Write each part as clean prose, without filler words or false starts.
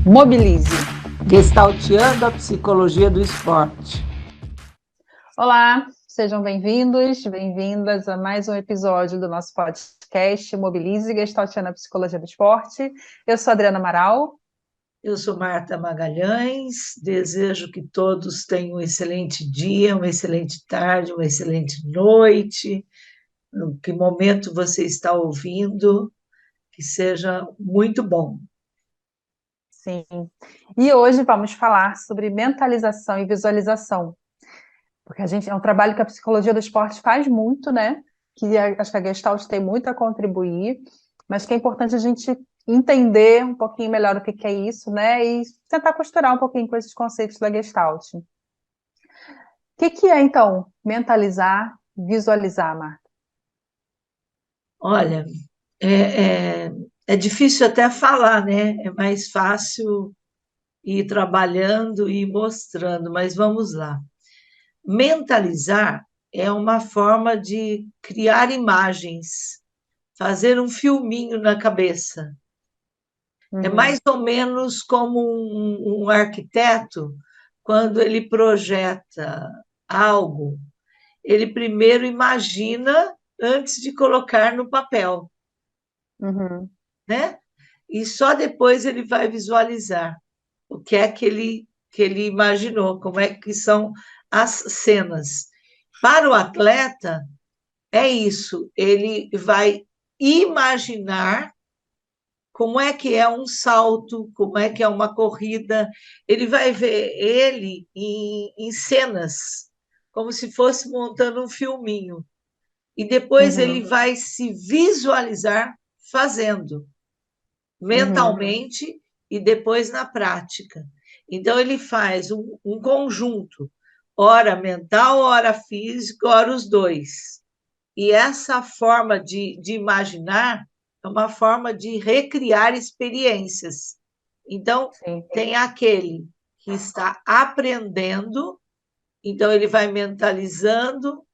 Mobilize. Gestalteando a psicologia do esporte. Olá, sejam bem-vindos, bem-vindas a mais um episódio do nosso podcast Mobilize, Gestalteando a Psicologia do Esporte. Eu sou a Adriana Amaral. Eu sou Marta Magalhães, desejo que todos tenham um excelente dia, uma excelente tarde, uma excelente noite, no que momento você está ouvindo, que seja muito bom. Sim, e hoje vamos falar sobre mentalização e visualização, porque é um trabalho que a psicologia do esporte faz muito, né? Acho que a Gestalt tem muito a contribuir, mas que é importante a gente entender um pouquinho melhor o que é isso, né? E tentar costurar um pouquinho com esses conceitos da Gestalt. O que é, então, mentalizar, visualizar, Marta? Olha, é difícil até falar, né? É mais fácil ir trabalhando e mostrando, mas vamos lá. Mentalizar é uma forma de criar imagens, fazer um filminho na cabeça. É mais ou menos como um arquiteto, quando ele projeta algo, ele primeiro imagina antes de colocar no papel, Uhum, né? E só depois ele vai visualizar o que é que ele imaginou, como é que são as cenas. Para o atleta, é isso, ele vai imaginar como é que é um salto, como é que é uma corrida. Ele vai ver ele em cenas, como se fosse montando um filminho. E depois ele uhum, vai se visualizar fazendo, uhum, mentalmente e depois na prática. Então, ele faz um conjunto, ora mental, ora físico, ora os dois. E essa forma de imaginar é uma forma de recriar experiências. Então, sim. tem aquele que está aprendendo, então ele vai mentalizando.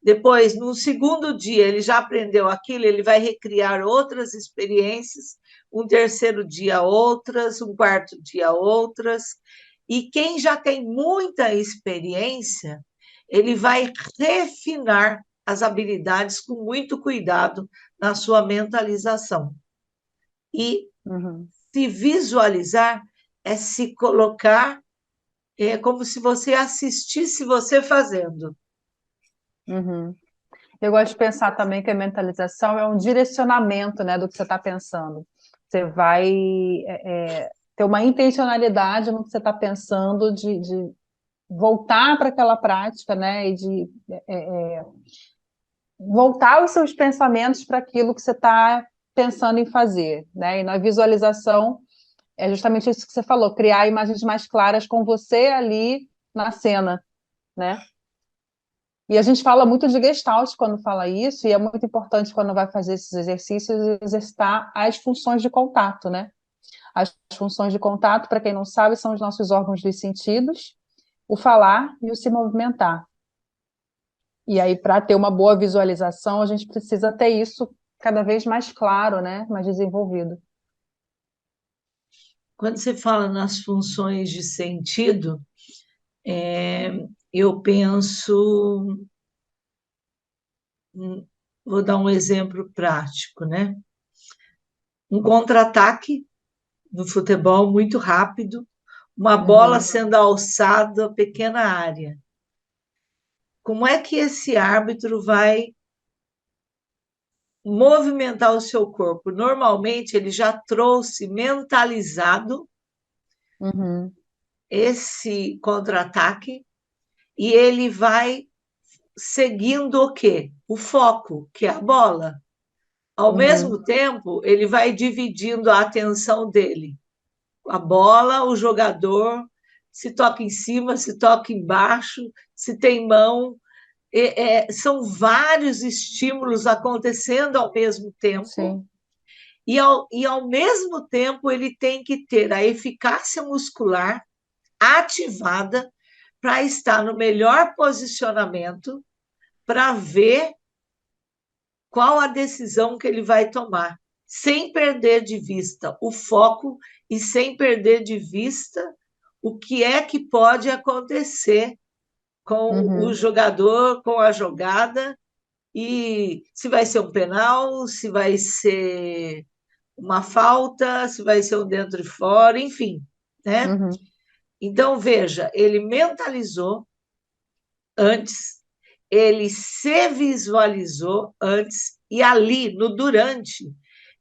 Depois, no segundo dia, ele já aprendeu aquilo, ele vai recriar outras experiências, um terceiro dia outras, um quarto dia outras. E quem já tem muita experiência, ele vai refinar as habilidades com muito cuidado na sua mentalização. E Uhum, se visualizar é se colocar, é como se você assistisse você fazendo. uhum. Eu gosto de pensar também que a mentalização é um direcionamento, né, do que você está pensando. Você vai ter uma intencionalidade no que você está pensando de voltar para aquela prática, né, e de voltar os seus pensamentos para aquilo que você está pensando em fazer, né? E na visualização é justamente isso que você falou, criar imagens mais claras com você ali na cena, né? E a gente fala muito de Gestalt quando fala isso, e é muito importante quando vai fazer esses exercícios exercitar as funções de contato, né? As funções de contato, para quem não sabe, são os nossos órgãos dos sentidos, o falar e o se movimentar. E aí, para ter uma boa visualização, a gente precisa ter isso cada vez mais claro, né? Mais desenvolvido. Quando você fala nas funções de sentido, eu penso, vou dar um exemplo prático, né? Um contra-ataque no futebol muito rápido, uma bola Uhum, sendo alçada a pequena área. Como é que esse árbitro vai movimentar o seu corpo? Normalmente ele já trouxe mentalizado uhum, esse contra-ataque e ele vai seguindo o quê? O foco, que é a bola. Ao uhum, mesmo tempo, ele vai dividindo a atenção dele. A bola, o jogador, se toca em cima, se toca embaixo, se tem mão. São vários estímulos acontecendo ao mesmo tempo, sim, e ao mesmo tempo ele tem que ter a eficácia muscular ativada para estar no melhor posicionamento, para ver qual a decisão que ele vai tomar. sem perder de vista o foco e sem perder de vista o que é que pode acontecer com o Uhum. jogador, com a jogada, e se vai ser um penal, se vai ser uma falta, se vai ser um dentro e fora, enfim, né? Uhum. Então, veja, ele mentalizou antes, ele se visualizou antes, e ali, no durante,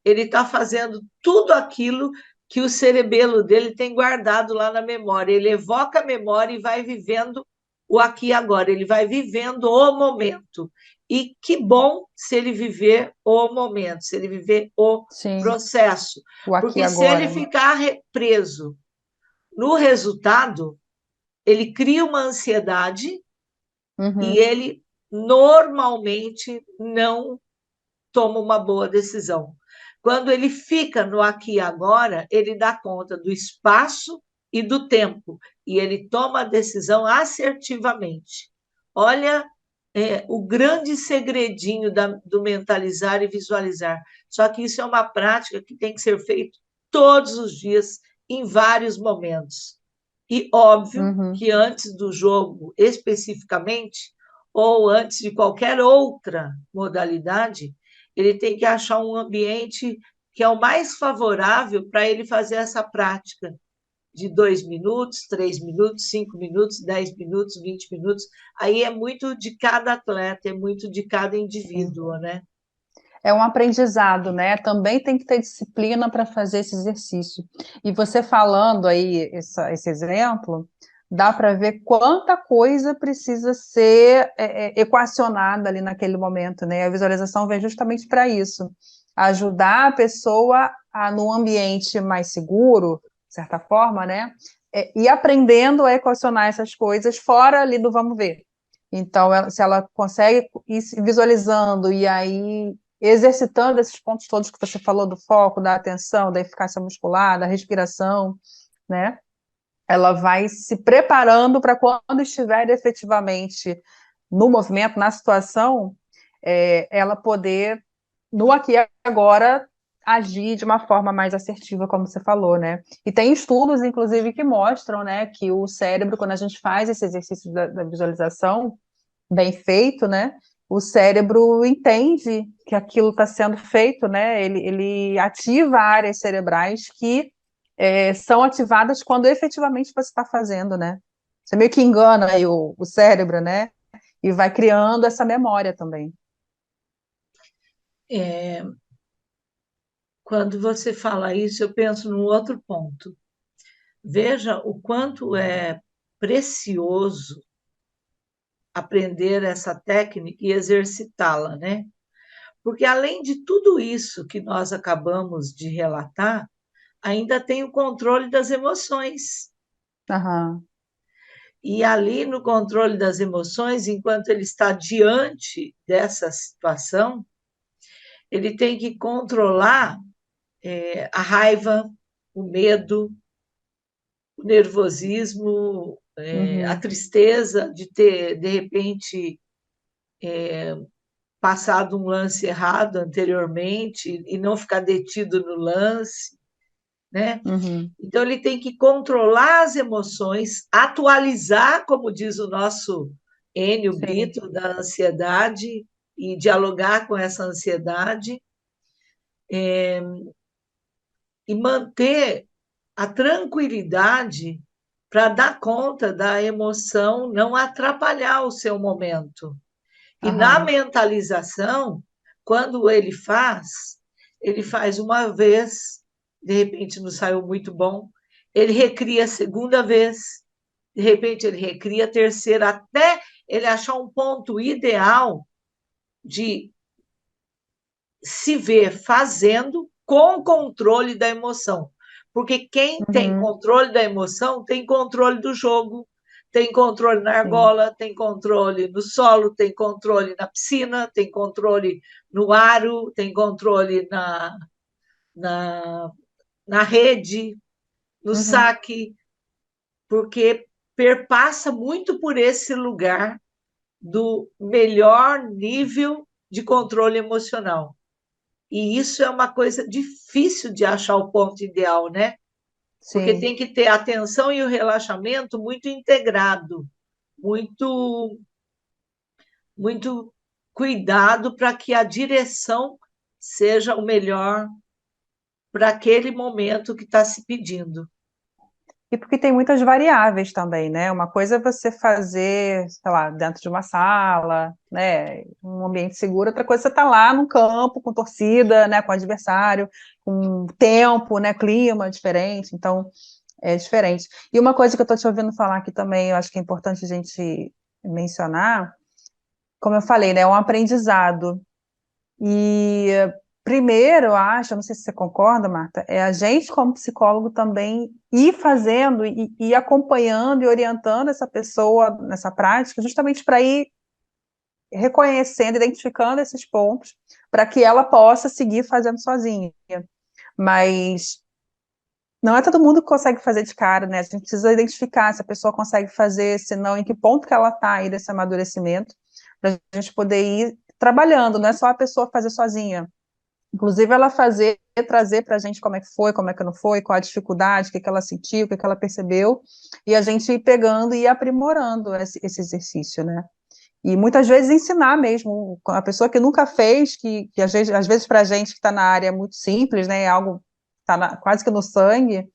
ele está fazendo tudo aquilo que o cerebelo dele tem guardado lá na memória. Ele evoca a memória e vai vivendo o aqui e agora, ele vai vivendo o momento. E que bom se ele viver o momento, se ele viver o Sim, processo. o aqui e Porque se ele agora, né? ficar preso no resultado, ele cria uma ansiedade e Uhum. ele normalmente não toma uma boa decisão. Quando ele fica no aqui e agora, ele dá conta do espaço e do tempo, e ele toma a decisão assertivamente. Olha, o grande segredinho do mentalizar e visualizar. Só que isso é uma prática que tem que ser feita todos os dias, em vários momentos. E óbvio Uhum. que antes do jogo, especificamente, ou antes de qualquer outra modalidade, ele tem que achar um ambiente que é o mais favorável para ele fazer essa prática de 2 minutos, 3 minutos, 5 minutos, 10 minutos, 20 minutos. Aí é muito de cada atleta, é muito de cada Sim. indivíduo, né? É um aprendizado, né? Também tem que ter disciplina para fazer esse exercício. E você falando aí esse exemplo, dá para ver quanta coisa precisa ser equacionada ali naquele momento, né? A visualização vem justamente para isso, ajudar a pessoa a, num ambiente mais seguro, de certa forma, né? E aprendendo a equacionar essas coisas fora ali do vamos ver. Então, se ela consegue ir se visualizando e aí exercitando esses pontos todos que você falou do foco, da atenção, da eficácia muscular, da respiração, né? Ela vai se preparando para quando estiver efetivamente no movimento, na situação, ela poder, no aqui e agora, agir de uma forma mais assertiva, como você falou, né? E tem estudos, inclusive, que mostram, né, que o cérebro, quando a gente faz esse exercício da visualização, bem feito, né? O cérebro entende que aquilo está sendo feito, né? Ele ativa áreas cerebrais que são ativadas quando efetivamente você está fazendo, né? Você meio que engana aí o cérebro, né? E vai criando essa memória também. É, quando você fala isso, eu penso num outro ponto. Veja o quanto é precioso aprender essa técnica e exercitá-la, né? Porque além de tudo isso que nós acabamos de relatar, ainda tem o controle das emoções. Aham. E ali no controle das emoções, enquanto ele está diante dessa situação, ele tem que controlar a raiva, o medo, o nervosismo, a Uhum. tristeza de ter, de repente, passado um lance errado anteriormente e não ficar detido no lance, né? Uhum. Então, ele tem que controlar as emoções, atualizar, como diz o nosso Enio Sim. Brito, da ansiedade, e dialogar com essa ansiedade, e manter a tranquilidade para dar conta da emoção, não atrapalhar o seu momento. E na Aham. mentalização, quando ele faz uma vez, de repente não saiu muito bom, ele recria a segunda vez, de repente ele recria a terceira, até ele achar um ponto ideal de se ver fazendo com controle da emoção. Porque quem tem Uhum. controle da emoção tem controle do jogo, tem controle na Sim. argola, tem controle no solo, tem controle na piscina, tem controle no aro, tem controle na, na rede, no Uhum. saque, porque perpassa muito por esse lugar do melhor nível de controle emocional. E isso é uma coisa difícil de achar o ponto ideal, né? Porque Sim. tem que ter a atenção e o relaxamento muito integrado, muito, muito cuidado para que a direção seja o melhor para aquele momento que está se pedindo. E porque tem muitas variáveis também, né? Uma coisa é você fazer, sei lá, dentro de uma sala, né? Um ambiente seguro, outra coisa é você estar lá no campo, com torcida, né? Com adversário, com tempo, né? Clima diferente, então é diferente. E uma coisa que eu estou te ouvindo falar aqui também, eu acho que é importante a gente mencionar, como eu falei, né? É um aprendizado. E primeiro, eu acho, eu não sei se você concorda, Marta, é a gente, como psicólogo, também ir fazendo e acompanhando e orientando essa pessoa nessa prática, justamente para ir reconhecendo, identificando esses pontos, para que ela possa seguir fazendo sozinha. Mas não é todo mundo que consegue fazer de cara, né? A gente precisa identificar se a pessoa consegue fazer, se não, em que ponto que ela está aí desse amadurecimento, para a gente poder ir trabalhando, não é só a pessoa fazer sozinha. Inclusive, ela fazer, trazer para a gente como é que foi, como é que não foi, qual a dificuldade, o que, que ela sentiu, o que, que ela percebeu, e a gente ir pegando e aprimorando esse exercício, né? E muitas vezes ensinar mesmo, a pessoa que nunca fez, que às vezes para a gente que está na área é muito simples, né? É algo que está quase que no sangue,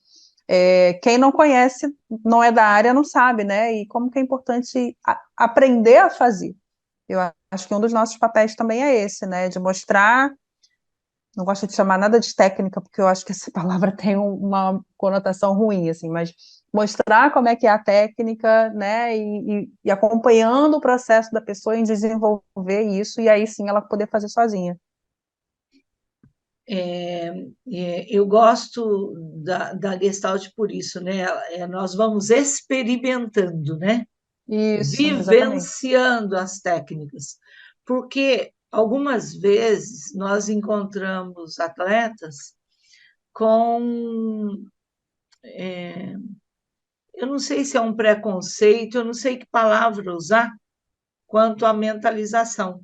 quem não conhece, não é da área, não sabe, né? E como que é importante aprender a fazer. Eu acho que um dos nossos papéis também é esse, né? De mostrar, não gosto de chamar nada de técnica, porque eu acho que essa palavra tem uma conotação ruim, assim, mas mostrar como é que é a técnica, né, e acompanhando o processo da pessoa em desenvolver isso, e aí sim ela poder fazer sozinha. Eu gosto da Gestalt por isso, né? Nós vamos experimentando, né? Isso, exatamente. Vivenciando as técnicas, porque algumas vezes nós encontramos atletas com, eu não sei se é um preconceito, eu não sei que palavra usar, quanto à mentalização.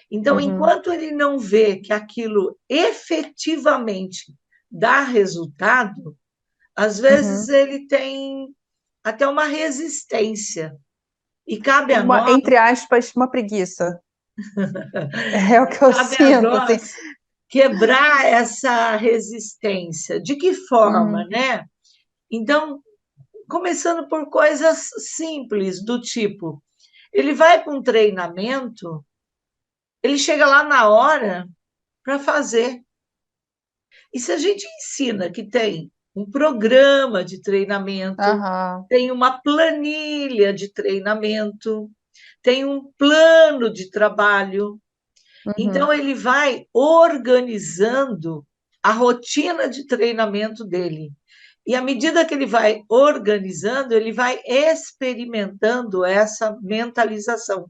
Então, Uhum, enquanto ele não vê que aquilo efetivamente dá resultado, às vezes uhum. ele tem até uma resistência. E cabe a nós, Entre aspas, uma preguiça. É o que eu cabe a sinto, assim. nós quebrar essa resistência. De que forma, Uhum, né? Então, começando por coisas simples, do tipo, ele vai para um treinamento, ele chega lá na hora para fazer. E se a gente ensina que tem um programa de treinamento, aham, tem uma planilha de treinamento, tem um plano de trabalho, uhum, então ele vai organizando a rotina de treinamento dele. E à medida que ele vai organizando, ele vai experimentando essa mentalização.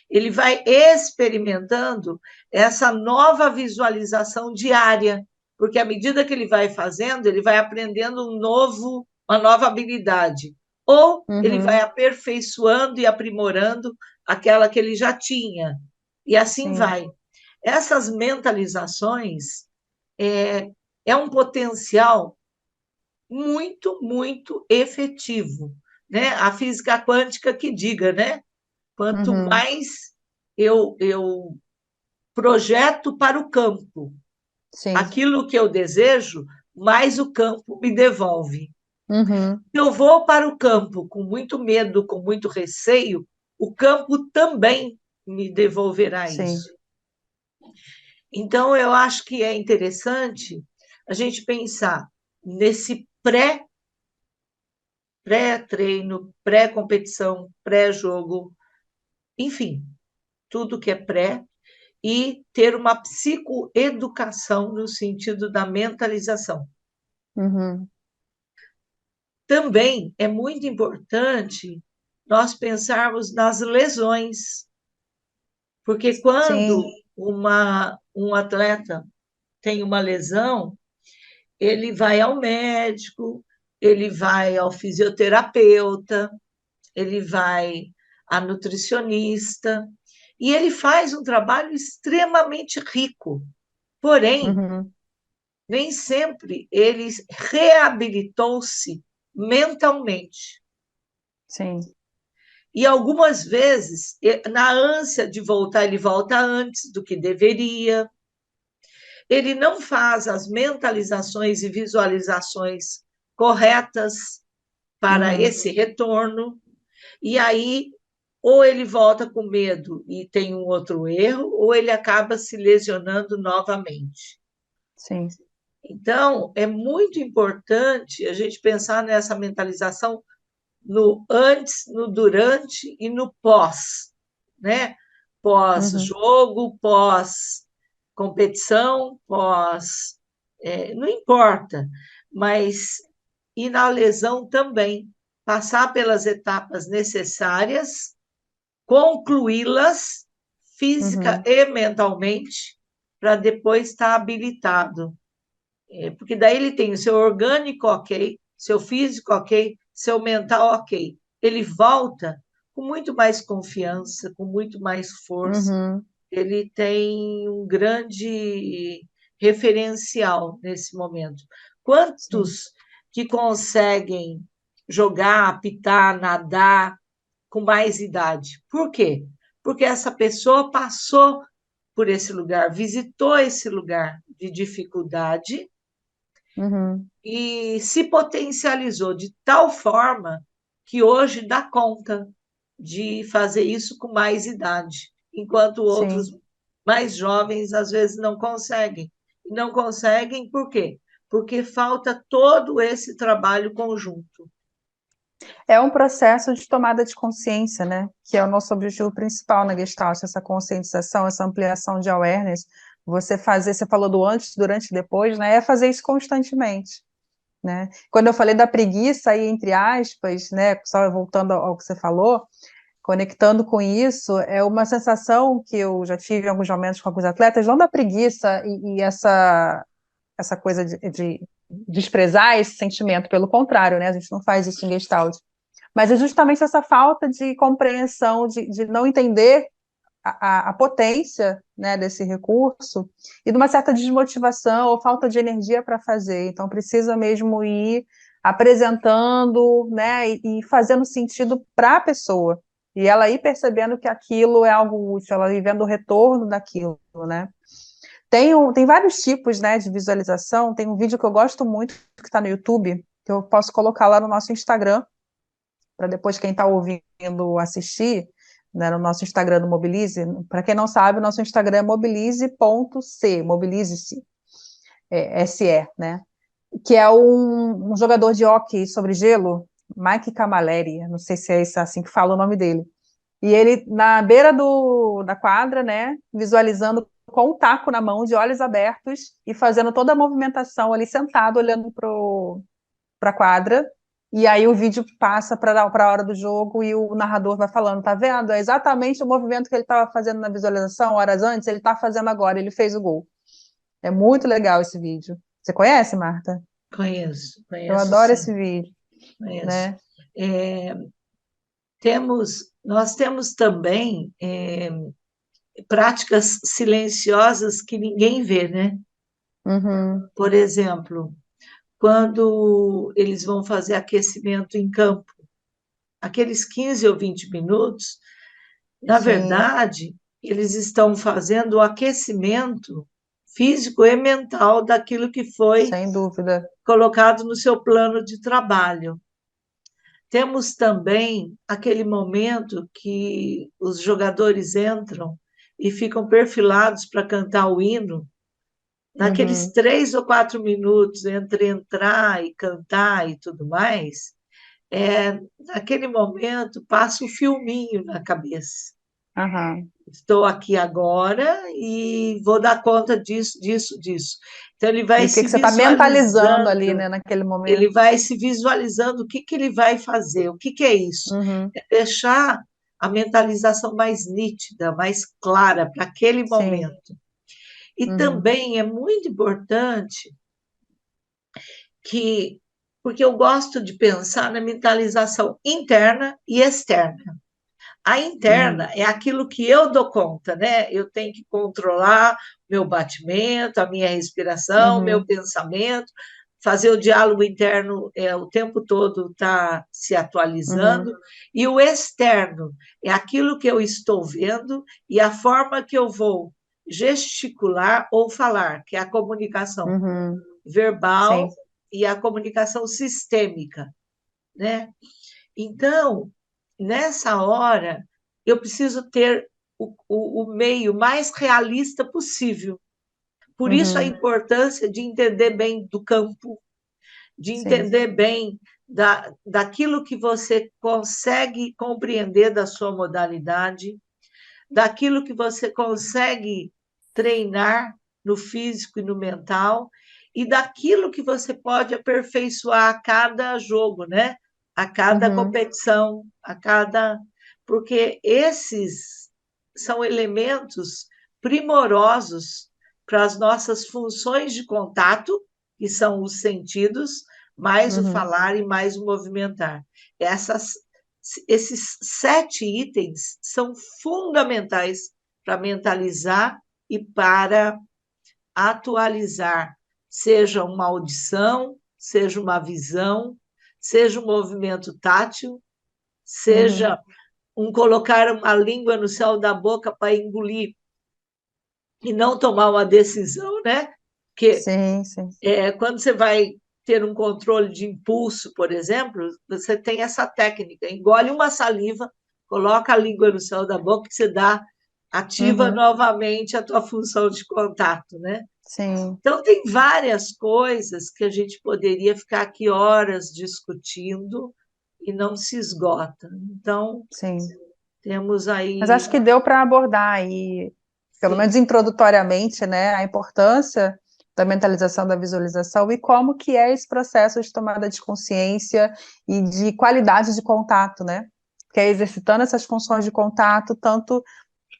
Ele vai experimentando essa nova visualização diária, porque à medida que ele vai fazendo, ele vai aprendendo uma nova habilidade, ou ele vai uhum, aperfeiçoando e aprimorando aquela que ele já tinha, e assim sim, vai. Essas mentalizações é, é um potencial muito, muito efetivo, né? A física quântica que diga, né? Quanto uhum, mais eu projeto para o campo sim, aquilo que eu desejo, mais o campo me devolve. uhum, Se eu vou para o campo com muito medo, com muito receio, o campo também me devolverá sim, isso. Então, eu acho que é interessante a gente pensar nesse pré-treino, pré-competição, pré-jogo, enfim, tudo que é pré, e ter uma psicoeducação no sentido da mentalização. uhum, Também é muito importante nós pensarmos nas lesões, porque quando sim, um atleta tem uma lesão, ele vai ao médico, ele vai ao fisioterapeuta, ele vai à nutricionista, e ele faz um trabalho extremamente rico. Porém, Uhum. nem sempre ele reabilitou-se mentalmente. Sim. E algumas vezes, na ânsia de voltar, ele volta antes do que deveria. Ele não faz as mentalizações e visualizações corretas para Uhum. esse retorno. E aí, ou ele volta com medo e tem um outro erro, ou ele acaba se lesionando novamente. Sim. Então, é muito importante a gente pensar nessa mentalização no antes, no durante e no pós, né? Uhum. Pós-jogo, pós-competição, não importa, mas e na lesão também, passar pelas etapas necessárias, concluí-las física Uhum. e mentalmente, para depois estar habilitado. Porque daí ele tem o seu orgânico ok, seu físico ok, seu mental ok. Ele volta com muito mais confiança, com muito mais força. Uhum. Ele tem um grande referencial nesse momento. Sim. Quantos que conseguem jogar, apitar, nadar com mais idade? Por quê? Porque essa pessoa passou por esse lugar, visitou esse lugar de dificuldade Uhum. e se potencializou de tal forma que hoje dá conta de fazer isso com mais idade, enquanto outros Sim. mais jovens às vezes não conseguem. E não conseguem por quê? Porque falta todo esse trabalho conjunto. É um processo de tomada de consciência, né? Que é o nosso objetivo principal na Gestalt, essa conscientização, essa ampliação de awareness. Você fazer, você falou do antes, durante e depois, né? É fazer isso constantemente, né? Quando eu falei da preguiça aí, entre aspas, né? Só voltando ao que você falou, conectando com isso, é uma sensação que eu já tive em alguns momentos com alguns atletas, não da preguiça e essa coisa de desprezar esse sentimento, pelo contrário, né? A gente não faz isso em Gestalt, mas é justamente essa falta de compreensão, de não entender a potência, né, desse recurso e de uma certa desmotivação ou falta de energia para fazer. Então, precisa mesmo ir apresentando, né, e fazendo sentido para a pessoa. E ela ir percebendo que aquilo é algo útil, ela ir vendo o retorno daquilo, né? Tem vários tipos, né, de visualização. Tem um vídeo que eu gosto muito, que está no YouTube, que eu posso colocar lá no nosso Instagram, para depois quem está ouvindo assistir, né, no nosso Instagram do Mobilize. Para quem não sabe, o nosso Instagram é mobilize.c, mobilize-se, SE, né? Que é um jogador de hóquei sobre gelo, Mike Cammalleri, não sei se é assim que fala o nome dele. E ele, na beira da quadra, né, visualizando com um taco na mão, de olhos abertos, e fazendo toda a movimentação ali, sentado, olhando para a quadra, e aí o vídeo passa para a hora do jogo e o narrador vai falando, tá vendo? É exatamente o movimento que ele estava fazendo na visualização horas antes, ele está fazendo agora, ele fez o gol. É muito legal esse vídeo. Você conhece, Marta? Conheço, Eu conheço adoro sim, esse vídeo, conheço. né? É, nós temos também práticas silenciosas que ninguém vê, né? Uhum, Por exemplo, quando eles vão fazer aquecimento em campo, aqueles 15 ou 20 minutos, na sim, verdade, eles estão fazendo o aquecimento físico e mental daquilo que foi sem dúvida. colocado no seu plano de trabalho. Temos também aquele momento que os jogadores entram e ficam perfilados para cantar o hino. Naqueles Uhum, 3 ou 4 minutos entre entrar e cantar e tudo mais, naquele momento passa o filminho na cabeça. aham. Estou aqui agora e vou dar conta disso, disso, disso. Então ele E vai o que se que você está mentalizando ali, visualizando, né, naquele ele momento? vai se visualizando o que que ele vai fazer, o que que é isso? Uhum, É deixar a mentalização mais nítida, mais clara para aquele sim, momento. E uhum, também é muito importante que, porque eu gosto de pensar na mentalização interna e externa. A interna é aquilo que eu dou conta, né? Eu tenho que controlar meu batimento, a minha respiração, meu pensamento, fazer o diálogo interno o tempo todo tá se atualizando. E o externo é aquilo que eu estou vendo e a forma que eu vou gesticular ou falar, que é a comunicação verbal Sim. e a comunicação sistêmica, né? Então, nessa hora, eu preciso ter o meio mais realista possível. Por isso a importância de entender bem do campo, de Sim. entender bem daquilo que você consegue compreender da sua modalidade, daquilo que você consegue treinar no físico e no mental, e daquilo que você pode aperfeiçoar a cada jogo, né? A cada competição, a cada. Porque esses são elementos primorosos para as nossas funções de contato, que são os sentidos, mais o falar e mais o movimentar. Esses 7 itens são fundamentais para mentalizar e para atualizar, seja uma audição, seja uma visão, seja um movimento tátil, seja colocar uma língua no céu da boca para engolir e não tomar uma decisão, né? Porque Sim. quando você vai ter um controle de impulso, por exemplo, você tem essa técnica, engole uma saliva, coloca a língua no céu da boca, que você ativa novamente a tua função de contato, né? Sim. Então, tem várias coisas que a gente poderia ficar aqui horas discutindo e não se esgota. Então, Sim. temos aí... Mas acho que deu para abordar aí, pelo menos introdutoriamente, né, a importância da mentalização, da visualização e como que é esse processo de tomada de consciência e de qualidade de contato, né? Que é exercitando essas funções de contato, tanto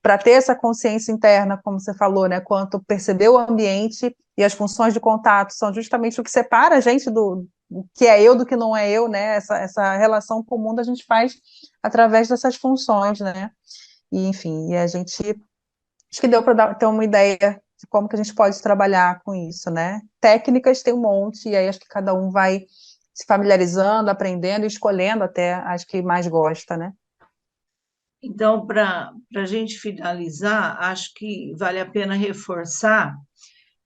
para ter essa consciência interna, como você falou, né, quanto perceber o ambiente, e as funções de contato são justamente o que separa a gente do que é eu do que não é eu, né? Essa relação comum a gente faz através dessas funções, né? E, enfim, a gente acho que deu para ter uma ideia de como que a gente pode trabalhar com isso, né? Técnicas tem um monte, e aí acho que cada um vai se familiarizando, aprendendo e escolhendo até as que mais gosta, né? Então, para a gente finalizar, acho que vale a pena reforçar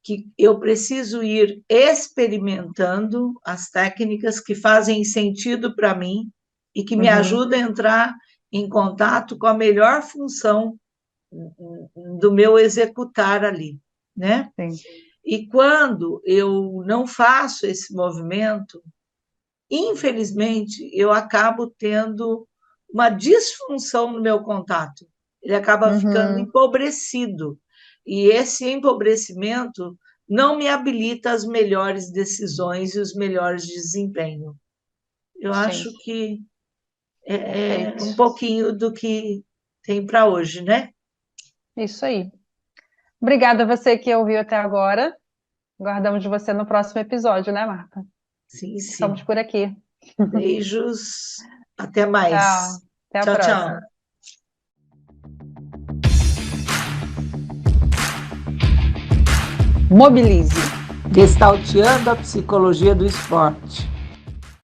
que eu preciso ir experimentando as técnicas que fazem sentido para mim e que me ajudam a entrar em contato com a melhor função do meu executar ali, né? Sim. E quando eu não faço esse movimento, infelizmente, eu acabo tendo uma disfunção no meu contato. Ele acaba ficando empobrecido. E esse empobrecimento não me habilita as melhores decisões e os melhores desempenhos. Eu acho que é um pouquinho do que tem para hoje, né? Isso aí. Obrigada a você que ouviu até agora. Guardamos você no próximo episódio, né, Marta? Sim, sim. Estamos por aqui. Beijos. Até mais. Tchau. Até a Tchau, próxima. tchau. Mobilize. Gestalteando a psicologia do esporte.